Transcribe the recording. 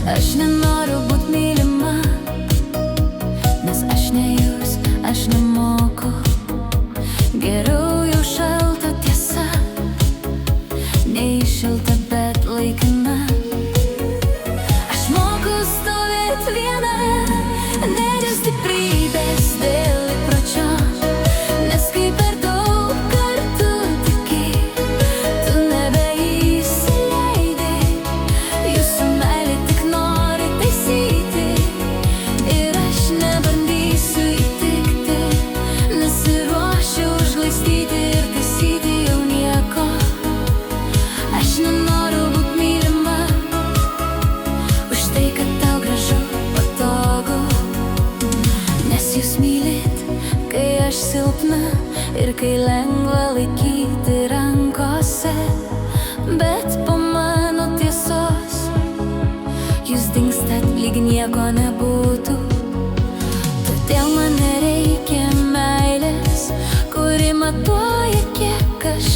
Aš nenoriu būt mylima, nes aš ne jūs, aš nemoku. Geriau jau šalta tiesa, nei šilta, bet laikina. Aš moku stovėt viena, ne dėl stiprybės, dėl įpročio, nes kai per daug kartų tiki, tu nebeįsileidi. Jūsų meilė tik nori taisyti, ir aš nebandysiu įtikti. Nesiruošiu užglaistyti ir taisyti jau nieko. Aš nenoriu būt mylima už tai, kad tau gražu, patogu, nes jūs mylit, kai aš silpna ir kai lengva laikyti rankose. Bet po mano tiesos jūs dingstat, lyg nieko nebūtų. Todėl man nereikia meilės, kuri matuoja, kiek aš